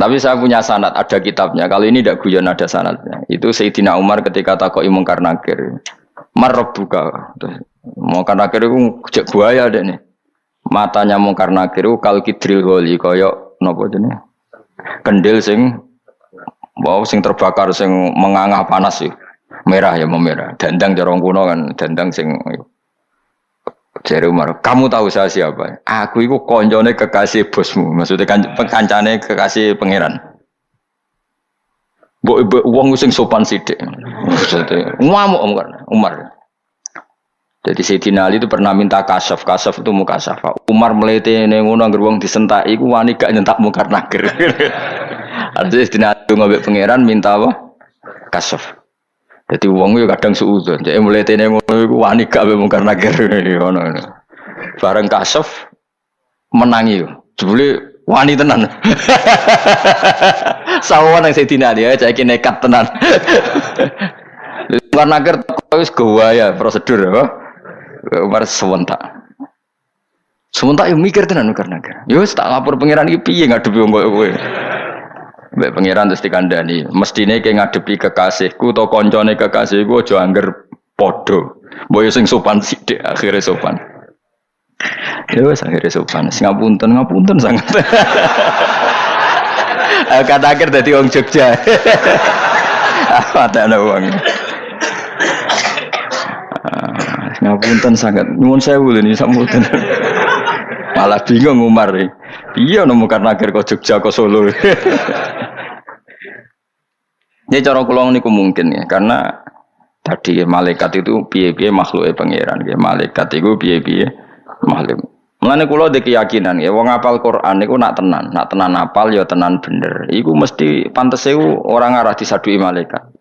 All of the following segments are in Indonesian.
Tapi saya punya sanad, ada kitabnya. Kalau ini tidak guyon ada sanadnya. Itu Sayyidina Umar ketika takoi Mungkar Nakir. Marabbuka. Mungkar Nakir itu cek buaya deh nih. Matanya Mungkar Nakir itu kal kidril goli koyok nopo jenenge. Kendil sing sing terbakar sing mengangah panas sih. Merah ya memerah. Dandang jorong kuno kan, dandang sing Jere Umar, kamu tahu saya siapa? Aku itu konjone kekasih bosmu, maksudnya kancane kekasih pangeran. Mbok wong sing sopan sithik. Maksudnya ngamuk Umar. Jadi Sayyidina Ali itu pernah minta kasaf itu mukasafah. Umar melete ning ngono anggere wong disentaki iku wani gak nyentak Mungkar Nakir. Artinya Sayyidina Ali ngombe pangeran minta apa? Kasaf. Jadi wong yo kadang suudzon. Jadi melete ning ngono iku wani gak Mungkar Nakir ngono. Bareng kasaf menangi yo. Jebule wani tenan. Sawan nang Sayyidina Ali ya cek nekat tenan. Mungkar Nakir wis gawaya prosedur apa? Umar sewentak yang mikir tenan Mungkar Nakir. Yo tak lapor pangeran iki piye ngadepi wong kowe. Mbak pangeran terus dikandani, mestine ke ngadepi kekasihku atau koncone kekasihku aja angger padha. Mbok sing sopan sithik akhire sopan. Ya wis akhire sopan. Ngapunten sangat. Kata akhir dadi wong Jogja. Apa ana wong. Ngapunten sangat. Nyuwun sewu lho niki sampun. Malah bingung Umar. Iya nemu Mungkar Nakir kok Jogja kok Solo. Ini cara kula niku mungkin ya, karena tadi malaikat itu piye-piye makhluke pangeran ya. Malaikat itu piye-piye makhluk. Mulane kula ndek keyakinan ya wong hafal Quran niku nak tenan hafal ya tenan bener. Iku mesti pantese ora ngarah disadui malaikat.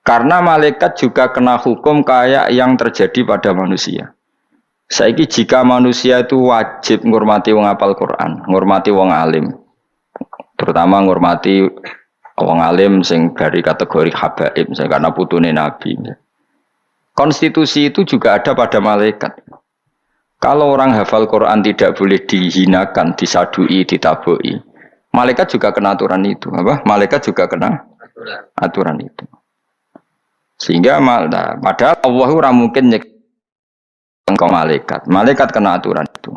Karena malaikat juga kena hukum kayak yang terjadi pada manusia. Saiki jika manusia itu wajib ngurmati wong hafal Quran, ngurmati wong alim. Terutama ngurmati wong alim sing dari kategori habaib misalnya karena putune nabi. Konstitusi itu juga ada pada malaikat. Kalau orang hafal Quran tidak boleh dihinakan, disadui, ditabui. Malaikat juga kena aturan itu, apa? Malaikat juga kena aturan itu. Sehingga padahal Allah ora mungkin engkau malaikat. Malaikat kena aturan itu.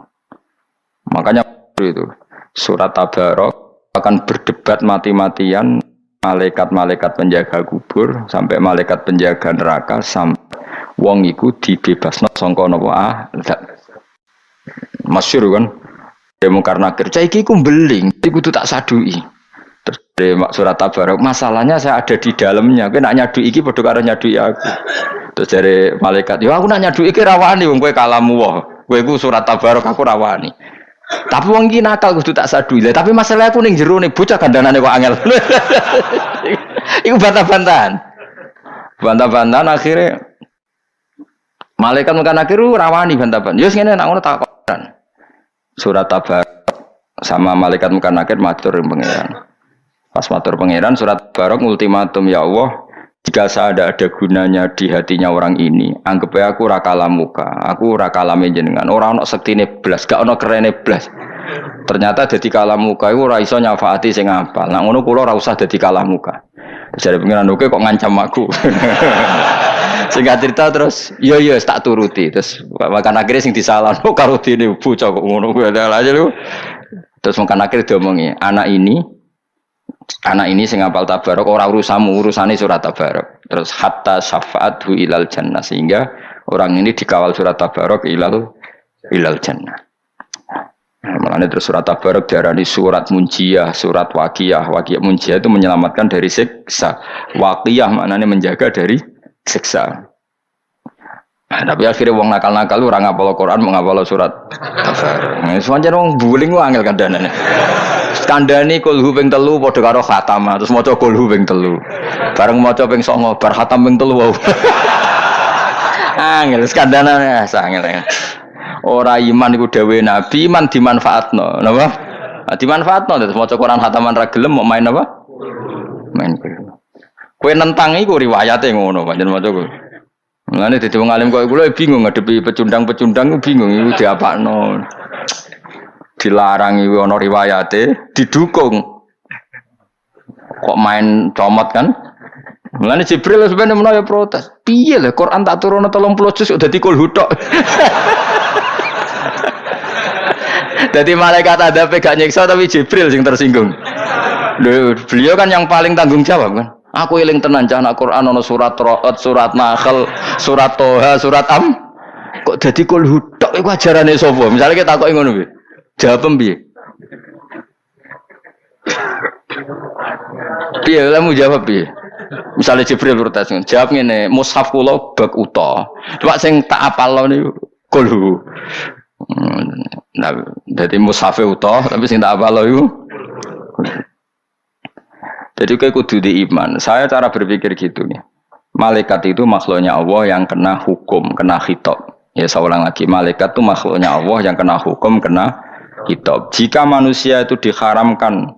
Makanya itu surat Tabarok akan berdebat mati-matian malaikat-malaikat penjaga kubur sampai malaikat penjaga neraka sampai wong iku dibebasno sangka napa masyhur kan Mungkar Nakir cah iki ku beling iku kudu tak sadui terus dari surat Tabarok masalahnya saya ada di dalamnya kowe nak nyadui iki padha karo nyadui aku terus dari malaikat yo aku nak nyadui iki rawani wong kowe kalamu wae kowe iku surat Tabarok aku rawani. Tapi wong iki nakal kudu tak sadui. Tapi masalah aku ning jero ning bocah gandanane kok angel. Iku bantah-bantahan. Bantah-bantahan akhirnya malaikat Mungkar Nakir rawani bantah-bantahan. Yo ngene nek ngono takonan. Surat Tabarok sama malaikat Mungkar Nakir matur ing pangeran. Pas matur pangeran surat Tabarok ultimatum ya Allah. Jika saya ada gunanya di hatinya orang ini, anggap aja aku rakalamuka, aku rakalame jenengan. Orang ono sektine blas, gak ono kerene blas. Ternyata dadi kalamuka iku ora iso nyafaati sing apal. Nek ngono kula ora usah dadi kalamuka. Jare pengiran oke kok ngancam aku. Singkat cerita terus, yo tak turuti. Terus makan akhirnya sing disalahno karo dene bocah kok ngono kuwi aja lho. Terus makan akhir diomongi, anak ini sing hafal Tabarok ora urusane surat Tabarok. Terus hatta syafa'athu ilal jannah sehingga orang ini dikawal surat Tabarok ilal jannah. Makanya terus surat Tabarok diarani surat munjiyah, surat waqiyah. Waqiyah munjiyah itu menyelamatkan dari siksa. Waqiyah maknanya menjaga dari siksa. Nah, tapi akhirnya wong nakal-nakal ora ngapal Quran mau ngapal surat Tabarok. Sepanjang wong buling ku angel kandhanane. Kandhani kulhu ping 3 padha karo khatam, terus maca kulhu ping 3. Bareng maca ping 9 bar khatam ping 3 wae. Angel kandhanane angel. Ora iman iku dawuhe Nabi, iman dimanfaatno. Napa? Dimanfaatno terus maca Quran khataman ra gelem mau main apa? Main kulhu. Kowe nentang iku riwayate ngono, pancen maca kuwi. Mulane dadi wong alim kok kula bingung ngadepi pecundang-pecundang bingung iku diapakno. Dilarang iku ana riwayate, didukung. Kok main comot kan? Mulane Jibril sebenarnya menawa protes. Piye lho Quran tak turun 30 juz udah dikul hutok. Jadi malaikat ada gak nyiksa tapi Jibril yang tersinggung. Loh, beliau kan yang paling tanggung jawab kan. Aku eling tenan cana Quran ono surat Ra'd, surat Nahl, surat Toha, surat Am. Kok dadi kul hutok iku ajarane sapa? Misale kita takoki ngono piye? Jawab piye? Piye kamu jawab piye? Misale Jibril protes, jawab ngene, mushaf kula bab uta. Cuma sing tak apal niku kul. Nah, jadi mushaf uta tapi sing tak apal iku. Jadi kayak kudu di iman. Saya cara berpikir gitu nih. Malaikat itu makhluknya Allah yang kena hukum, kena khitab. Ya saya ulang lagi, malaikat itu makhluknya Allah yang kena hukum, kena khitab. Jika manusia itu diharamkan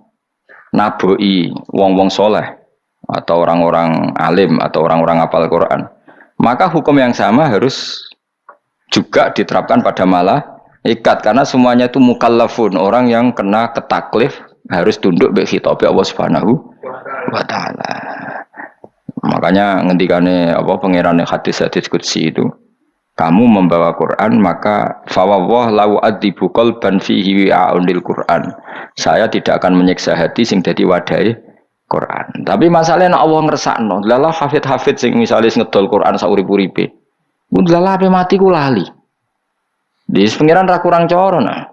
naboi wong-wong soleh atau orang-orang alim atau orang-orang hafal Quran, maka hukum yang sama harus juga diterapkan pada malaikat karena semuanya itu mukallafun, orang yang kena ketaklif harus tunduk be khitab Allah Subhanahu wa ta'ala. Makanya ngendikane apa pangerane hadis-hadis qudsi itu, kamu membawa Quran maka fawwah lau adzibu qalban fihi wa'undil Quran. Saya tidak akan menyiksa hati sing dadi wadahe Quran. Tapi masalahnya Allah ngersakno, lala hafid-hafid sing misale ngedol Quran saurip-uripe. Mun lala ape mati ku lali. Di pengiran ra kurang coro nah.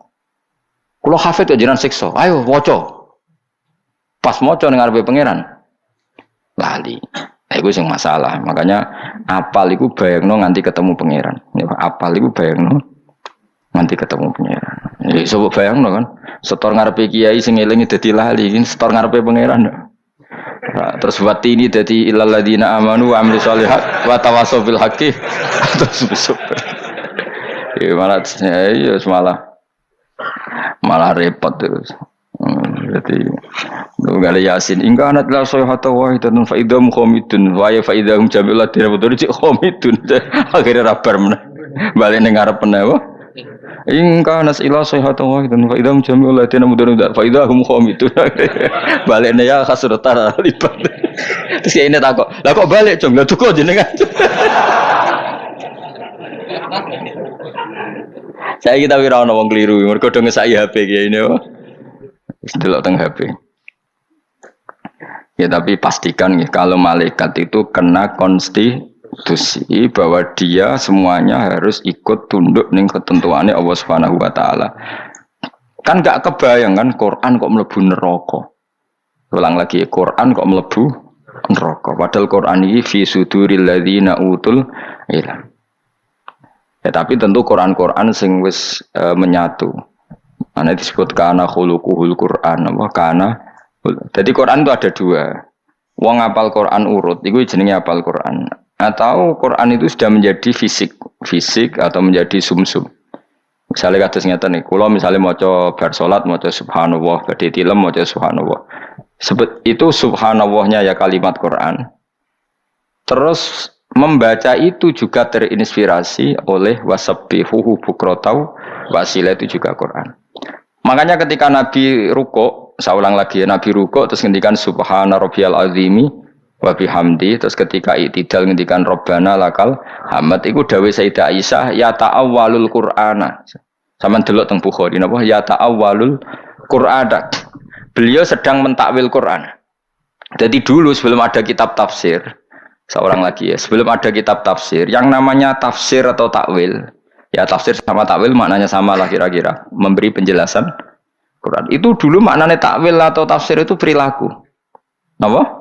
Kula hafid kok jenengan siksa. Ayo waca. Pas maca ning ngarepe pangeran lali. Nah, itu yang masalah. Makanya apal iku bayangno nganti ketemu pangeran. Apal iku bayangno nganti ketemu pangeran. Ya coba bayangno kan, setor ngarepe kiai sing elingi dadi lali, setor ngarepe pangeran. Nah, terus wati ini dadi illal ladzina amanu wa amilus sholihat wa tawassaw bil haqqi. Terus besok. Ya malah repot terus. Jadi nggak Yasin ingka anak lah sohata wahidatun faidahum khomidun wa ya faidahum jami'ul ladina betul cik khomidun akhirnya rabar mana balik nengarap penawa ingka anak ilah sohata wahidatun faidahum jami'ul ladina betul faidahum khomidun baliknya ya khasrotar lipat terus ya ini takut lah kok balik cong lah tuh kok jenengan saya kita wira ono wong keliru mergo do ngesaki HP kayak ini delok teng HP. Ya tapi pastikan ya kalau malaikat itu kena konstitusi bahwa dia semuanya harus ikut tunduk ning ketentuannya Allah Subhanahu wa taala. Kan enggak kebayang kan Quran kok mlebu neraka. Ulang lagi, Quran kok mlebu neraka. Padahal Quran ini fi suduril ladzina utul ilm. Ya tapi tentu Quran sing wis menyatu. Ana disebut kana khuluquhul Quran apa kana. Jadi Quran itu ada dua. Wong ngapal Quran urut iku jenenge hafal Quran. Atau Quran itu sudah menjadi fisik atau menjadi sumsum. Misalnya kados ngeten nih, kula misalnya maca bar salat maca subhanallah, badhe tilem maca subhanallah. Sebut itu subhanallahnya ya kalimat Quran. Terus membaca itu juga terinspirasi oleh wasabbihuhu bukrotau wasilah itu juga Quran. Makanya ketika Nabi ruko, saya ulang lagi ya, Nabi ruko terus ngendikan subhana rabbiyal azimi wa bihamdi, terus ketika i'tidal ngendikan rabbana lakal hamd, iku dawuh Sayyidah Aisyah ya ta'awwalul Qur'ana. Sampeyan delok teng Bukhari napa ya ta'awwalul Qur'ana. Beliau sedang mentakwil Quran. Jadi dulu sebelum ada kitab tafsir, seorang lagi ya, sebelum ada kitab tafsir, yang namanya tafsir atau takwil, ya tafsir sama takwil maknanya sama lah kira-kira, memberi penjelasan Quran. Itu dulu maknanya takwil atau tafsir itu perilaku. Apa?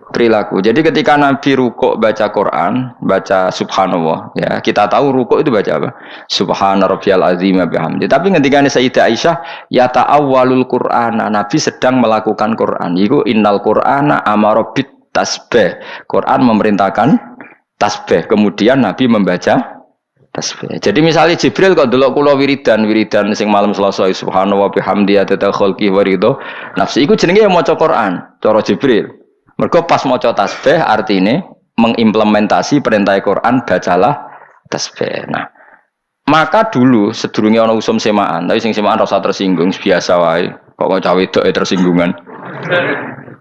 Perilaku. Jadi ketika Nabi rukuk baca Quran, baca subhanallah, ya kita tahu rukuk itu baca apa? Subhana rabbiyal azim wa bihamdi. Tapi ketika Sayyidah Aisyah ya ta'awwalul Qur'ana, Nabi sedang melakukan Quran. Iku innal Qur'ana amara bit tasbih. Quran memerintahkan tasbih. Kemudian Nabi membaca tasbih. Jadi misalnya Jibril kok delok kula wiridan sing malam Selasa subhanallah bihamdi atata khalqi wa ridho nafsi iku jenenge maca Quran cara Jibril. Mergo pas maca tasbih artine mengimplementasi perintah Quran bacalah tasbih. Nah, maka dulu sedurunge ana usum semaan, tapi sing semaan rasa tersinggung biasa wae. Kok cawe wedok tersinggungan.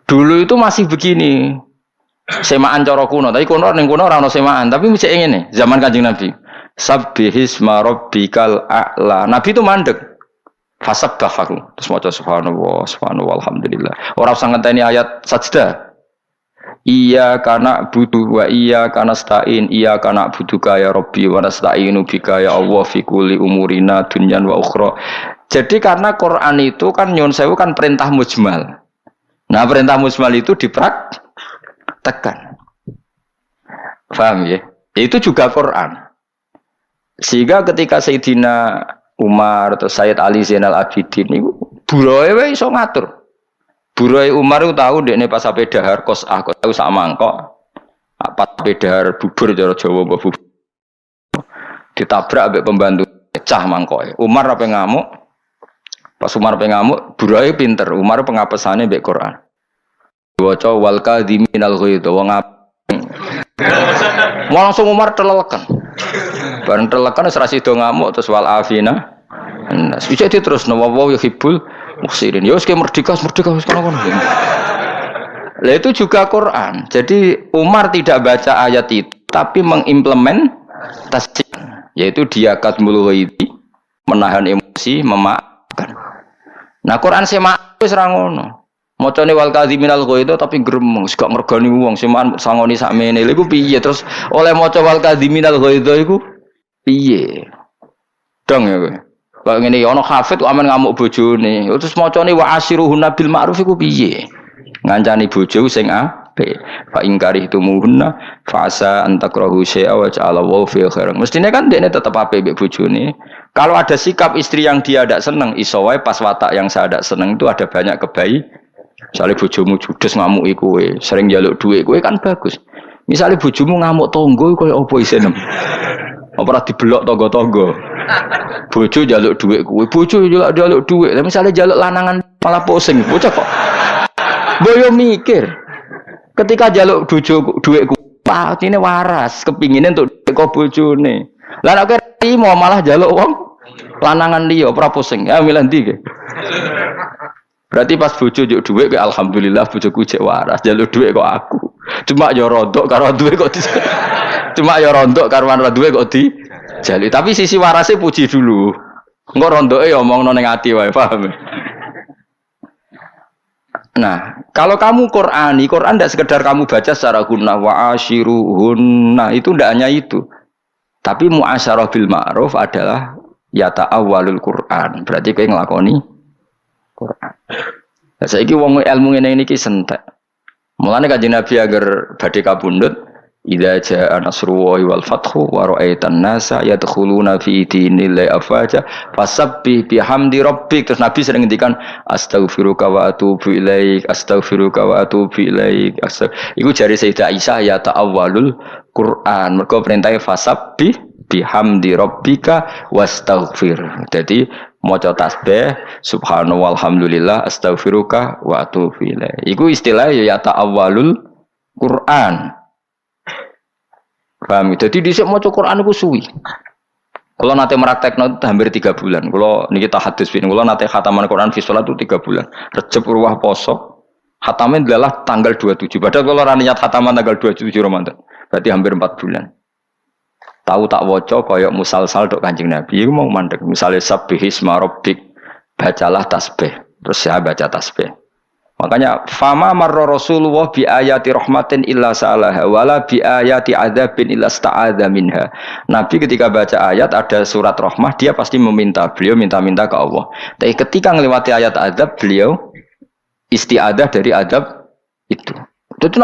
Dulu itu masih begini. Semaan cara kuno, tapi kuno ning kuno ora ono semaan, tapi mesti ngene zaman Kanjeng Nabi. Sabbihisma rabbikal a'la. Nabi itu mandek. Fasabbahahu. Terus maca subhanallah, subhanallah, alhamdulillah. Ora usah ngenteni ayat sajdah. Iya kana butuh wa iya kana stain iya kana butuh ya Rabbi wa nasta'inu bika ya Allah fi kulli umurina dunyan wa ukhra. Jadi karena Quran itu kan nyun sewu kan perintah mujmal. Nah, perintah mujmal itu dipraktekkan. Paham ya? Itu juga Quran. Sehingga ketika Sayyidina Umar atau Sayyid Ali Zainal Abidin itu buroe wae iso ngatur. Buroe Umar itu tahu dekne pas sampai dahar kosah kok tahu sak mangkok. Apa sampai dahar bubur cara Jawa mbok bubur. Ditabrak ambek pembantu pecah mangkoke. Umar apa ngamuk? Pas Umar apa ngamuk, buroe pinter. Umar pengapesane mbek Quran. Waca wal kadhiminal ghaidh wong mau langsung Umar telelekan. Bareng telelekan wis ra sida ngamuk terus wal afina. Nah, bisa terus wa yuhibbul muhsinin. Ya wis merdeka wis kono-kono. Lah itu juga Quran. Jadi Umar tidak baca ayat itu tapi mengimplementasikan, yaitu dia katmul ghaidi, menahan emosi, memaafkan. Nah, Quran sema wis ra ngono. Macane wal kadhiminal ghaidh tapi gremeng, gak mergani wong semaan sangoni sakmene. Lha iku piye terus oleh maca wal kadhiminal ghaidh iku piye? Dong ya kowe. Kok ngene ana hafid kok amen ngamuk bojone. Terus macane wa asyiruhunna bil ma'ruf iku piye? Ngancani bojo sing apik. Fa ingkari tumuhunna fa asa antakrahu syai'a wa ja'ala wa fi khairan. Mestine kan dekne tetep apik mbek bojone. Kalau ada sikap istri yang dia tidak seneng, iso wae pas watak yang saya tidak seneng itu ada banyak kebaikan. Misalnya bojomu judes ngamuki kowe, sering njaluk dhuwit kowe kan bagus. Misalnya bojomu ngamuk tonggo koyo apa isine? Apa ora dibelok tangga-tangga. Bojo njaluk dhuwit kowe, bojo njaluk dhuwit. Tapi misalnya njaluk lanangan malah pusing. Bocah kok. Boyo mikir. Ketika njaluk bojo dhuwit kowe, patine waras, kepingine entuk kok bojone. Lah nek kowe malah njaluk wong lanangan liya, ora pusing. Ya milih ndi kowe? Berarti pas bojo njuk dhuwit ke alhamdulillah bojoku jek waras, njaluk dhuwit kok aku. Cuma ya rontok karo dhuwit kok di. Cuma ya rontok karo ora dhuwit kok di. Jali, tapi sisi warase puji dulu. Engko rondoke ya omongno ning ati wae, paham? Nah, kalau kamu Qur'an tidak sekedar kamu baca secara gunnah wa asyiruhunna, itu tidak hanya itu. Tapi muasyarah bil ma'ruf adalah yata awalul Qur'an. Berarti kowe nglakoni Quran. Nah, saiki wong ilmu ngene iki sentek. Mulane Kanjeng Nabi agar badhe kabundut, idza jaa nasrullahi wal fathu wa ra'aitan nasa yadkhuluna fi dinillahi afwaja fasabbih bihamdi rabbik. Terus Nabi sering ngendikan astaghfiruka wa atubu ilaik, astaghfiruka wa atubu ilaik. Iku jari Sayyidah Aisyah ya ta'awwalul Quran. Mergo perintahe fasabbih bihamdi rabbika wastaghfir. Jadi maca tasbih subhanallah walhamdulillah astaghfiruka wa atubu ilaik. Iku istilah ya ta'awwalul Quran. Paham? Jadi dhisik maca Quran iku suwi. Kalau nate meraktekno hampir 3 bulan. Kalau niki tahadus bin kula nate khataman Quran fi shalat itu 3 bulan. Rejab ruwah poso. Khatamen adalah tanggal 27. Padahal kalau ora niat khataman tanggal 27 Ramadan. Berarti hampir 4 bulan. Tahu tak waca kaya musalsal tok Kanjeng Nabi iku mau mandek. Misale sabbihisma rabbik, bacalah tasbih. Terus saya baca tasbih. Makanya fama marra Rasulullah bi ayati rahmatin illa sa'alaha wala bi ayati adzabin illa sta'adza minha. Nabi ketika baca ayat ada surat rahmah dia pasti beliau minta-minta ke Allah. Tapi ketika ngelewati ayat adzab beliau isti'adzah dari adzab itu. Itu